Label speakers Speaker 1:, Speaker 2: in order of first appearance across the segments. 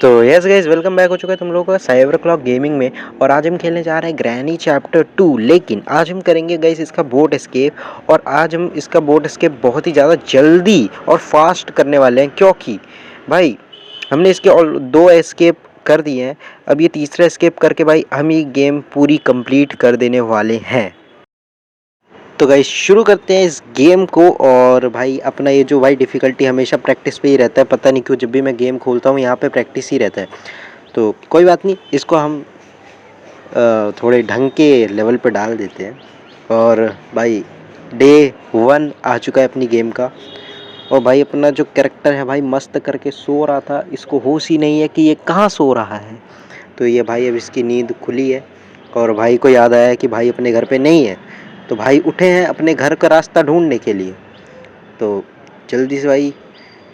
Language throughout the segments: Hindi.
Speaker 1: तो यस गाइस, वेलकम बैक हो चुका है तुम लोगों का साइबर क्लॉक गेमिंग में। और आज हम खेलने जा रहे हैं ग्रैनी चैप्टर 2। लेकिन आज हम करेंगे गाइस इसका बोट एस्केप। और आज हम इसका बोट एस्केप बहुत ही ज़्यादा जल्दी और फास्ट करने वाले हैं, क्योंकि भाई हमने इसके और 2 एस्केप कर दिए हैं। अब ये तीसरा एस्केप करके भाई हम ये गेम पूरी कंप्लीट कर देने वाले हैं। तो गाइस शुरू करते हैं इस गेम को। और भाई अपना ये जो भाई डिफ़िकल्टी हमेशा प्रैक्टिस पे ही रहता है, पता नहीं क्यों जब भी मैं गेम खोलता हूँ यहाँ पे प्रैक्टिस ही रहता है। तो कोई बात नहीं, इसको हम थोड़े ढंग के लेवल पे डाल देते हैं। और भाई डे 1 आ चुका है अपनी गेम का। और भाई अपना जो कैरेक्टर है भाई मस्त करके सो रहा था, इसको होश ही नहीं है कि ये कहाँ सो रहा है। तो ये भाई अब इसकी नींद खुली है और भाई को याद आया कि भाई अपने घर पे नहीं है। तो भाई उठे हैं अपने घर का रास्ता ढूंढने के लिए। तो जल्दी से भाई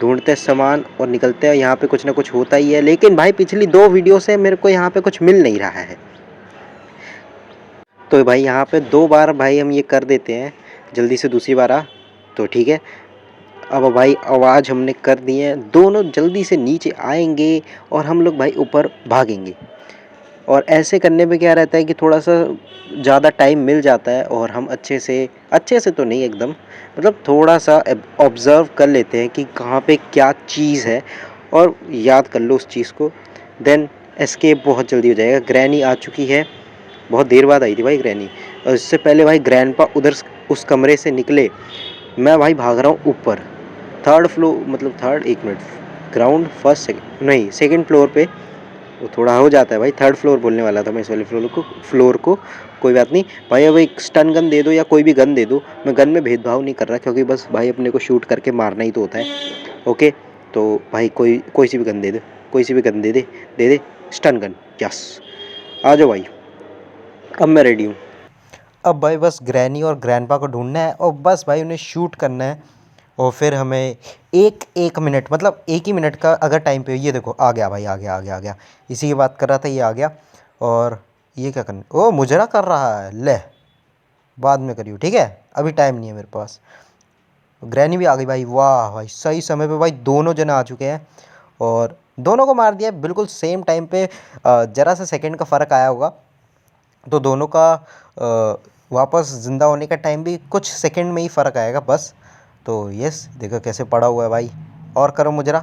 Speaker 1: ढूंढते हैं सामान और निकलते हैं। यहाँ पे कुछ ना कुछ होता ही है, लेकिन भाई पिछली 2 वीडियो से मेरे को यहाँ पे कुछ मिल नहीं रहा है। तो भाई यहाँ पे 2 बार भाई हम ये कर देते हैं, जल्दी से दूसरी बार आ तो ठीक है। अब भाई आवाज़ हमने कर दी है, दोनों जल्दी से नीचे आएंगे और हम लोग भाई ऊपर भागेंगे। और ऐसे करने में क्या रहता है कि थोड़ा सा ज़्यादा टाइम मिल जाता है और हम अच्छे से तो नहीं एकदम, मतलब थोड़ा सा ऑब्ज़र्व कर लेते हैं कि कहाँ पे क्या चीज़ है और याद कर लो उस चीज़ को। देन एस्केप बहुत जल्दी हो जाएगा। ग्रैनी आ चुकी है, बहुत देर बाद आई थी भाई ग्रैनी। और इससे पहले भाई ग्रैंडपा उधर उस कमरे से निकले, मैं भाई भाग रहा हूँ ऊपर 3rd फ्लोर, मतलब 3rd, 1 minute, ground first second नहीं 2nd फ्लोर पे। वो थोड़ा हो जाता है भाई, 3rd फ्लोर बोलने वाला था मैं इस वाले फ्लोर को। कोई बात नहीं भाई, अब एक स्टन गन दे दो या कोई भी गन दे दो। मैं गन में भेदभाव नहीं कर रहा, क्योंकि बस भाई अपने को शूट करके मारना ही तो होता है। ओके, तो भाई कोई सी भी गन दे दे, कोई सी भी गन दे दे स्टन गन। यस, आ जाओ भाई, अब मैं रेडी हूँ। अब भाई बस ग्रैनी और ग्रैंडपा को ढूंढना है और बस भाई उन्हें शूट करना है। और फिर हमें एक मिनट, मतलब 1 ही मिनट का अगर टाइम पे, ये देखो आ गया भाई, आ गया। इसी की बात कर रहा था, ये आ गया। और ये क्या करना, ओ मुजरा कर रहा है, ले बाद में करियो, ठीक है, अभी टाइम नहीं है मेरे पास। ग्रैनी भी आ गई भाई, वाह भाई सही समय पे भाई दोनों जने आ चुके हैं और दोनों को मार दिया बिल्कुल सेम टाइम पे। ज़रा सा सेकंड का फ़र्क आया होगा, तो दोनों का वापस ज़िंदा होने का टाइम भी कुछ सेकंड में ही फ़र्क आएगा बस। तो यस, देखो कैसे पड़ा हुआ है भाई। और करो मुजरा,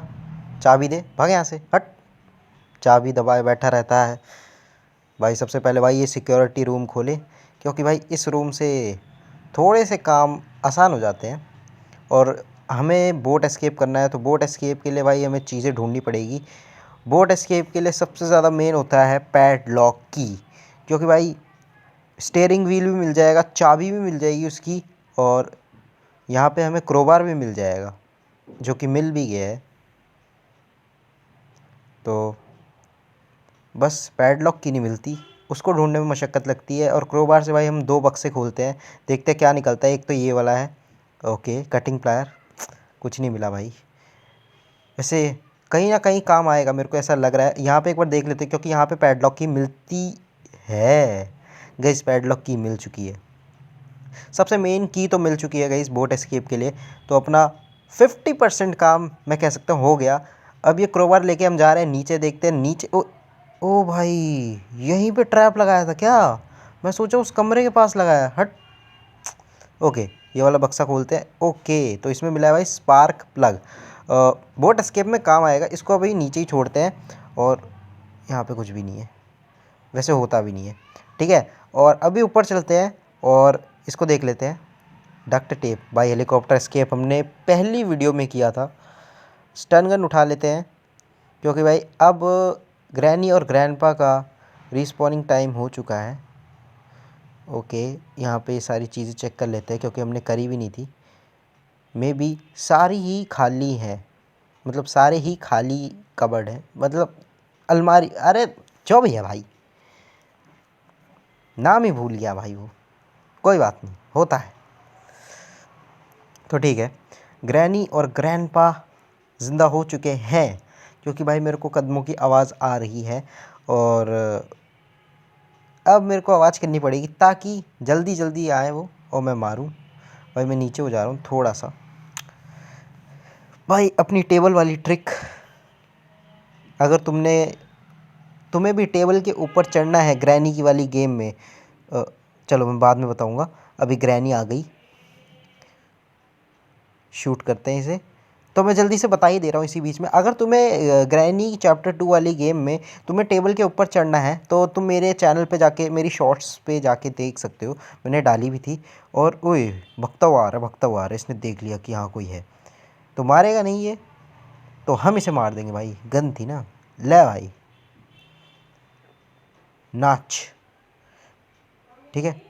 Speaker 1: चाबी दे, भाग यहाँ से, हट। चाबी दबाए बैठा रहता है भाई। सबसे पहले भाई ये सिक्योरिटी रूम खोले, क्योंकि भाई इस रूम से थोड़े से काम आसान हो जाते हैं। और हमें बोट एस्केप करना है, तो बोट एस्केप के लिए भाई हमें चीज़ें ढूंढनी पड़ेगी। बोट एस्केप के लिए सबसे ज़्यादा मेन होता है पैडलॉक की, क्योंकि भाई स्टीयरिंग व्हील भी मिल जाएगा, चाबी भी मिल जाएगी उसकी, और यहाँ पे हमें क्रोबार भी मिल जाएगा, जो कि मिल भी गया है। तो बस पैडलॉक की नहीं मिलती, उसको ढूंढने में मशक्क़त लगती है। और क्रोबार से भाई हम 2 बक्से खोलते हैं, देखते हैं क्या निकलता है। एक तो ये वाला है, ओके, कटिंग प्लायर, कुछ नहीं मिला भाई। वैसे कहीं ना कहीं काम आएगा, मेरे को ऐसा लग रहा है। यहाँ पे एक बार देख लेते हैं, क्योंकि यहाँ पे पैडलॉक की मिलती है। गाइस पैडलॉक की मिल चुकी है, सबसे मेन की तो मिल चुकी है गाइस बोट एस्केप के लिए। तो अपना 50% काम मैं कह सकता हूँ हो गया। अब ये क्रोबार लेके हम जा रहे हैं नीचे, देखते हैं नीचे। ओ भाई, यहीं पे ट्रैप लगाया था क्या? मैं सोचा उस कमरे के पास लगाया, हट। ओके, ये वाला बक्सा खोलते हैं। ओके, तो इसमें मिला है भाई स्पार्क प्लग, बोट एस्केप में काम आएगा। इसको अभी नीचे ही छोड़ते हैं। और यहाँ पे कुछ भी नहीं है, वैसे होता भी नहीं है, ठीक है। और अभी ऊपर चलते हैं और इसको देख लेते हैं। डक्ट टेप भाई, हेलीकॉप्टर एस्केप हमने पहली वीडियो में किया था। स्टन गन उठा लेते हैं, क्योंकि भाई अब ग्रैनी और ग्रैंडपा का रिस्पॉनिंग टाइम हो चुका है। ओके, यहाँ पे सारी चीज़ें चेक कर लेते हैं, क्योंकि हमने करी भी नहीं थी। मे बी सारी ही खाली है, मतलब सारे ही खाली कबर्ड है, मतलब अलमारी। अरे जो भी है भाई, नाम ही भूल गया भाई वो, कोई बात नहीं, होता है। तो ठीक है, ग्रैनी और ग्रैंडपा ज़िंदा हो चुके हैं, क्योंकि भाई मेरे को कदमों की आवाज़ आ रही है। और अब मेरे को आवाज़ करनी पड़ेगी ताकि जल्दी जल्दी आए वो और मैं मारूं। भाई मैं नीचे हो जा रहा हूँ थोड़ा सा, भाई अपनी टेबल वाली ट्रिक अगर तुम्हें भी टेबल के ऊपर चढ़ना है ग्रैनी की वाली गेम में, चलो मैं बाद में बताऊंगा। अभी ग्रैनी आ गई, शूट करते हैं इसे। तो मैं जल्दी से बता ही दे रहा हूँ इसी बीच में, अगर तुम्हें ग्रैनी चैप्टर 2 वाली गेम में तुम्हें टेबल के ऊपर चढ़ना है तो तुम मेरे चैनल पे जाके, मेरी शॉर्ट्स पे जाके देख सकते हो, मैंने डाली भी थी। और ओए, भगता हुआ आ रहा, भगता हुआ आ रहा है, इसने देख लिया कि हाँ कोई है। तो मारेगा नहीं ये, तो हम इसे मार देंगे भाई, गन थी ना। ले भाई, नाच। ठीक है,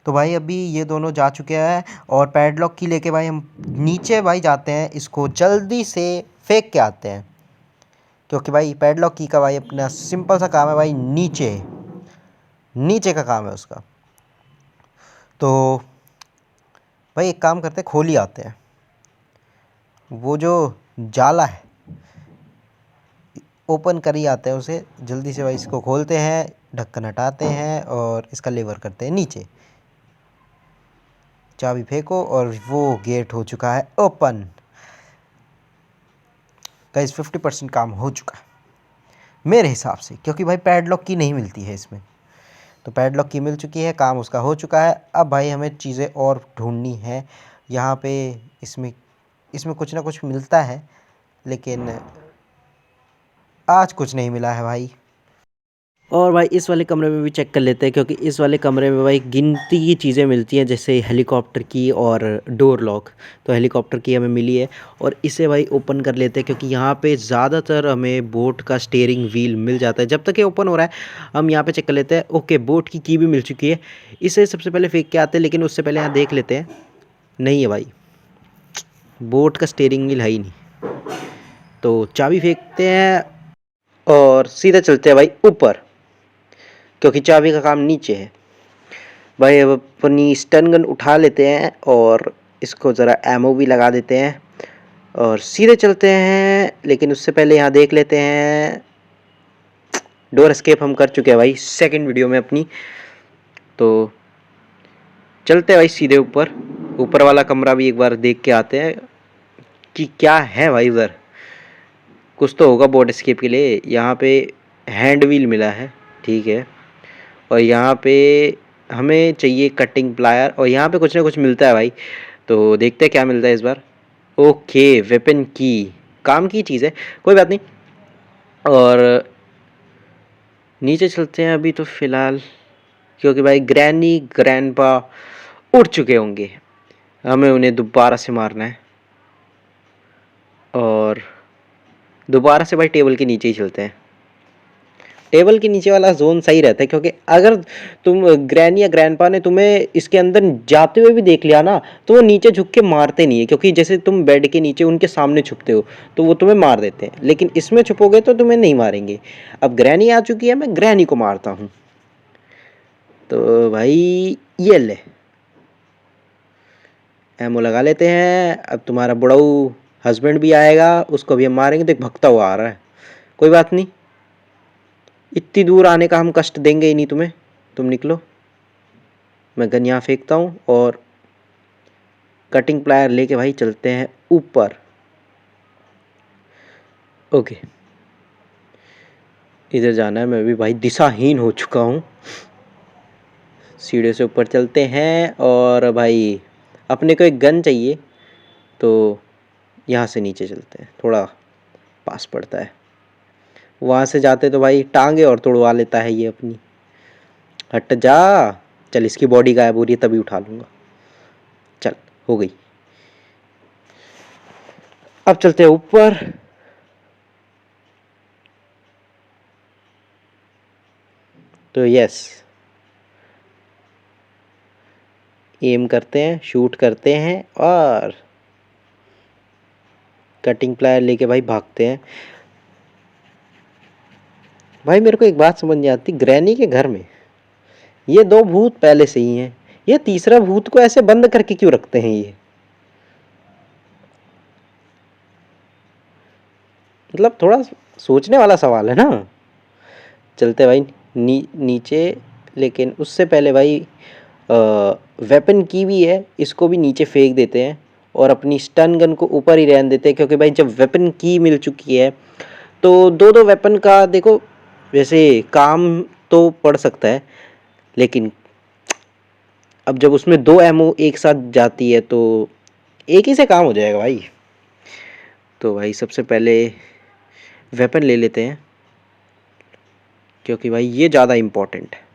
Speaker 1: तो भाई अभी ये दोनों जा चुके हैं और पैडलॉक की लेके भाई हम नीचे भाई जाते हैं, इसको जल्दी से फेंक के आते हैं। क्योंकि भाई पैडलॉक की का भाई अपना सिंपल सा काम है भाई, नीचे नीचे का काम है उसका। तो भाई एक काम करते हैं, खोल ही आते हैं वो जो जाला है, ओपन कर ही आते हैं उसे जल्दी से भाई। इसको खोलते हैं, ढक्कन हटाते हैं और इसका लेवर करते हैं नीचे। चाबी फेंको और वो गेट हो चुका है ओपन। गाइस 50% काम हो चुका है मेरे हिसाब से, क्योंकि भाई पैडलॉक की नहीं मिलती है इसमें। तो पैडलॉक की मिल चुकी है, काम उसका हो चुका है। अब भाई हमें चीज़ें और ढूंढनी है यहाँ पे। इसमें इसमें कुछ ना कुछ मिलता है, लेकिन आज कुछ नहीं मिला है भाई। और भाई इस वाले कमरे में भी चेक कर लेते हैं, क्योंकि इस वाले कमरे में भाई गिनती की चीज़ें मिलती हैं, जैसे हेलीकॉप्टर की और डोर लॉक। तो हेलीकॉप्टर की हमें मिली है और इसे भाई ओपन कर लेते हैं, क्योंकि यहाँ पे ज़्यादातर हमें बोट का स्टीयरिंग व्हील मिल जाता है। जब तक ये ओपन हो रहा है हम यहाँ पे चेक कर लेते हैं। ओके, बोट की भी मिल चुकी है। इसे सबसे पहले फेंक के आते हैं, लेकिन उससे पहले यहाँ देख लेते हैं। नहीं है भाई, बोट का स्टीयरिंग व्हील है ही नहीं। तो चाबी फेंकते हैं और सीधा चलते हैं भाई ऊपर, क्योंकि चाबी का काम नीचे है। भाई अब अपनी स्टन गन उठा लेते हैं और इसको ज़रा एमओ भी लगा देते हैं और सीधे चलते हैं। लेकिन उससे पहले यहाँ देख लेते हैं, डोर एस्केप हम कर चुके हैं भाई सेकंड वीडियो में अपनी। तो चलते हैं भाई सीधे ऊपर, ऊपर वाला कमरा भी एक बार देख के आते हैं कि क्या है भाई उधर। कुछ तो होगा बोट एस्केप के लिए। यहाँ पे हैंड व्हील मिला है, ठीक है। और यहाँ पे हमें चाहिए कटिंग प्लायर, और यहाँ पे कुछ ना कुछ मिलता है भाई। तो देखते हैं क्या मिलता है इस बार। ओके, वेपन की, काम की चीज़ है, कोई बात नहीं। और नीचे चलते हैं अभी तो फ़िलहाल, क्योंकि भाई ग्रैनी ग्रैंडपा उड़ चुके होंगे, हमें उन्हें दोबारा से मारना है। और दोबारा से भाई टेबल के नीचे ही चलते हैं। टेबल के नीचे वाला जोन सही रहता है, क्योंकि अगर तुम ग्रैनी या ग्रैंडपा ने तुम्हें इसके अंदर जाते हुए भी देख लिया ना, तो वो नीचे झुक के मारते नहीं है। क्योंकि जैसे तुम बेड के नीचे उनके सामने छुपते हो तो वो तुम्हें मार देते हैं, लेकिन इसमें छुपोगे तो तुम्हें नहीं मारेंगे। अब ग्रैनी आ चुकी है, मैं ग्रैनी को मारता हूँ। तो भाई ये ले, एमओ लगा लेते हैं। अब तुम्हारा बुढ़ऊ हस्बैंड भी आएगा, उसको भी हम मारेंगे। देख भगता हुआ आ रहा है, कोई बात नहीं, इतनी दूर आने का हम कष्ट देंगे ही नहीं तुम्हें। तुम निकलो, मैं गन यहाँ फेंकता हूँ और कटिंग प्लायर लेके भाई चलते हैं ऊपर। ओके, इधर जाना है, मैं भी भाई दिशाहीन हो चुका हूँ। सीढ़ियों से ऊपर चलते हैं और भाई अपने को एक गन चाहिए, तो यहाँ से नीचे चलते हैं, थोड़ा पास पड़ता है। वहाँ से जाते तो भाई टांगे और तोड़वा लेता है ये अपनी। हट जा, चल इसकी बॉडी गायब हो रही है तभी उठा लूँगा। चल, हो गई। अब चलते हैं ऊपर। तो यस, एम करते हैं, शूट करते हैं और कटिंग प्लायर लेके भाई भागते हैं। भाई मेरे को एक बात समझ नहीं आती, ग्रैनी के घर में ये दो भूत पहले से ही हैं, ये तीसरा भूत को ऐसे बंद करके क्यों रखते हैं ये? मतलब थोड़ा सोचने वाला सवाल है ना। चलते भाई नीचे, लेकिन उससे पहले भाई वेपन की भी है, इसको भी नीचे फेंक देते हैं और अपनी स्टन गन को ऊपर ही रहने देते हैं। क्योंकि भाई जब वेपन की मिल चुकी है तो दो दो वेपन का देखो वैसे काम तो पड़ सकता है, लेकिन अब जब उसमें दो एमओ एक साथ जाती है तो एक ही से काम हो जाएगा भाई। तो भाई सबसे पहले वेपन ले लेते हैं, क्योंकि भाई ये ज़्यादा इम्पोर्टेंट है।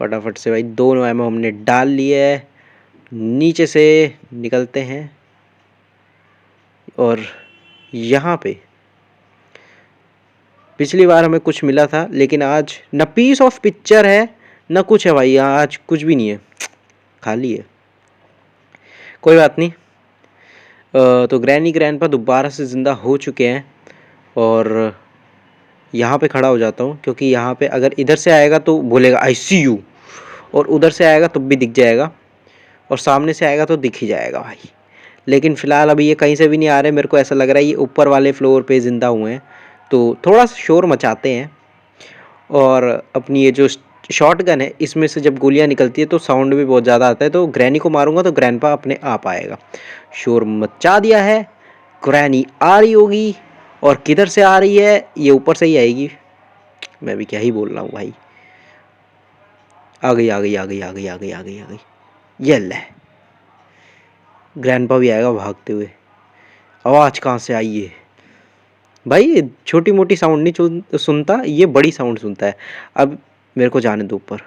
Speaker 1: फटाफट से भाई दोनों एमओ हमने डाल लिए है, नीचे से निकलते हैं और यहाँ पे पिछली बार हमें कुछ मिला था, लेकिन आज न पीस ऑफ पिक्चर है न कुछ है भाई, यहाँ आज कुछ भी नहीं है, खाली है। कोई बात नहीं। तो ग्रैनी ग्रैंडपा दोबारा से ज़िंदा हो चुके हैं और यहाँ पे खड़ा हो जाता हूँ, क्योंकि यहाँ पे अगर इधर से आएगा तो बोलेगा आई सी यू, और उधर से आएगा तो भी दिख जाएगा, और सामने से आएगा तो दिख ही जाएगा भाई। लेकिन फ़िलहाल अभी ये कहीं से भी नहीं आ रहे, मेरे को ऐसा लग रहा है ये ऊपर वाले फ्लोर पे ज़िंदा हुए हैं, तो थोड़ा सा शोर मचाते हैं। और अपनी ये जो शॉट गन है इसमें से जब गोलियां निकलती है तो साउंड भी बहुत ज़्यादा आता है, तो ग्रैनी को मारूंगा तो ग्रैंडपा अपने आप आएगा। शोर मचा दिया है, ग्रैनी आ रही होगी, और किधर से आ रही है, ये ऊपर से ही आएगी। मैं भी क्या ही बोल रहा हूँ भाई। आ गई आ गई आ गई आ गई आ गई आ गई आ गई, ये ले ग्रैंडपा भी आएगा भागते हुए। आवाज़ कहाँ से आई है भाई, छोटी मोटी साउंड नहीं सुनता, ये बड़ी साउंड सुनता है। अब मेरे को जाने दो ऊपर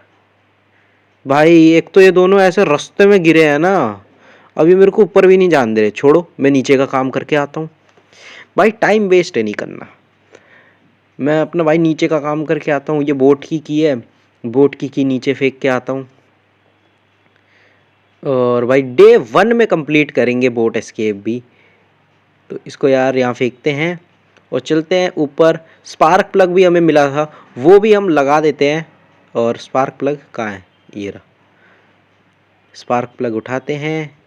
Speaker 1: भाई। एक तो ये दोनों ऐसे रास्ते में गिरे हैं ना, अभी मेरे को ऊपर भी नहीं जान दे रहे। छोड़ो, मैं नीचे का काम करके आता हूँ भाई, टाइम वेस्ट है नहीं करना। मैं अपना भाई नीचे का काम करके आता हूँ। ये बोट की है, बोट की नीचे फेंक के आता हूँ। और भाई डे 1 में कंप्लीट करेंगे बोट एस्केप भी। तो इसको यार यहाँ फेंकते हैं और चलते हैं ऊपर। स्पार्क प्लग भी हमें मिला था, वो भी हम लगा देते हैं। और स्पार्क प्लग कहाँ है, ये रहा। स्पार्क प्लग उठाते हैं,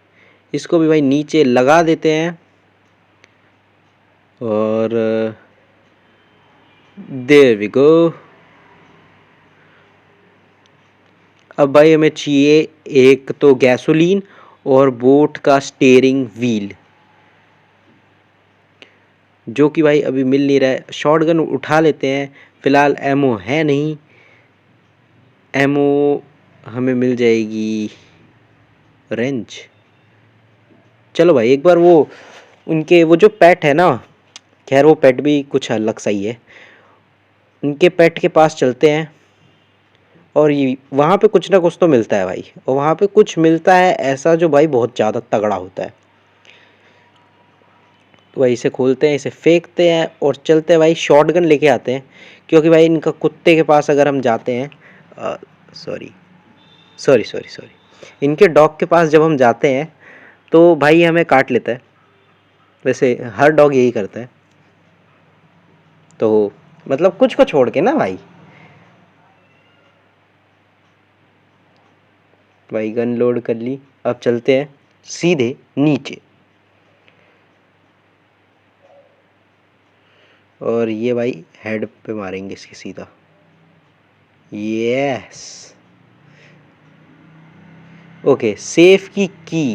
Speaker 1: इसको भी भाई नीचे लगा देते हैं। और देयर वी गो। अब भाई हमें चाहिए एक तो गैसोलीन और बोट का स्टीयरिंग व्हील, जो कि भाई अभी मिल नहीं रहा है। शॉटगन उठा लेते हैं, फ़िलहाल एमओ है नहीं। एमओ हमें मिल जाएगी रेंज। चलो भाई एक बार वो उनके वो जो पेट है ना, खैर वो पेट भी कुछ अलग सा ही है, उनके पेट के पास चलते हैं। और ये वहाँ पे कुछ ना कुछ तो मिलता है भाई, और वहाँ पे कुछ मिलता है ऐसा जो भाई बहुत ज़्यादा तगड़ा होता है। तो भाई इसे खोलते हैं, इसे फेंकते हैं और चलते हैं भाई। शॉटगन लेके आते हैं, क्योंकि भाई इनका कुत्ते के पास अगर हम जाते हैं, सॉरी सॉरी सॉरी सॉरी, इनके डॉग के पास जब हम जाते हैं तो भाई हमें काट लेता है। वैसे हर डॉग यही करता है, तो मतलब कुछ को छोड़ के ना भाई। भाई गन लोड कर ली, अब चलते हैं सीधे नीचे। और ये भाई हेड पे मारेंगे इसके सीधा। Yes okay. सेफ की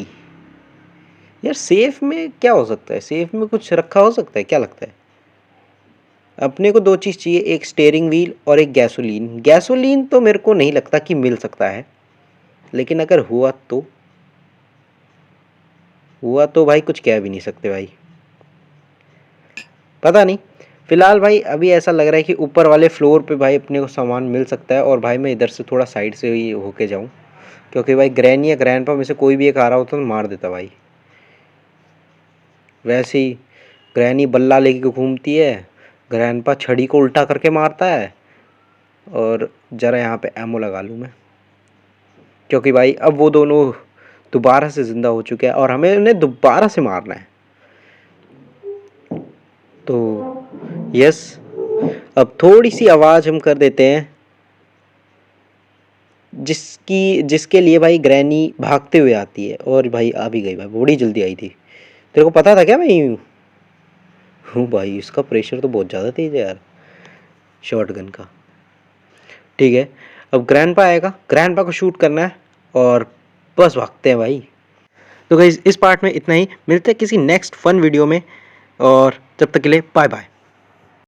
Speaker 1: यार, सेफ में क्या हो सकता है? सेफ में कुछ रखा हो सकता है, क्या लगता है? अपने को दो चीज़ चाहिए, एक स्टीयरिंग व्हील और एक गैसोलीन। गैसोलीन तो मेरे को नहीं लगता कि मिल सकता है, लेकिन अगर हुआ तो भाई कुछ कह भी नहीं सकते भाई, पता नहीं। फिलहाल भाई अभी ऐसा लग रहा है कि ऊपर वाले फ्लोर पे भाई अपने को सामान मिल सकता है। और भाई मैं इधर से थोड़ा साइड से ही होके जाऊं, क्योंकि भाई ग्रैनी या ग्रैंडपा में से कोई भी एक आ रहा होता तो मार देता भाई। वैसे ही ग्रैनी बल्ला लेके घूमती है, ग्रैंडपा छड़ी को उल्टा करके मारता है। और ज़रा यहाँ पे एमो लगा लूँ मैं, क्योंकि भाई अब वो दोनों दोबारा से ज़िंदा हो चुके हैं और हमें उन्हें दोबारा से मारना है। तो यस, अब थोड़ी सी आवाज़ हम कर देते हैं, जिसके लिए भाई ग्रैनी भागते हुए आती है। और भाई आ भी गई भाई, बड़ी जल्दी आई थी। तेरे को पता था क्या मैं यूँ हूँ? भाई इसका प्रेशर तो बहुत ज़्यादा तेज है यार शॉटगन का। ठीक है, अब ग्रैंडपा आएगा, ग्रैंडपा को शूट करना है और बस भागते हैं भाई। तो गाइस इस पार्ट में इतना ही, मिलते हैं किसी नेक्स्ट फन वीडियो में। और तब तक के लिए बाय बाय।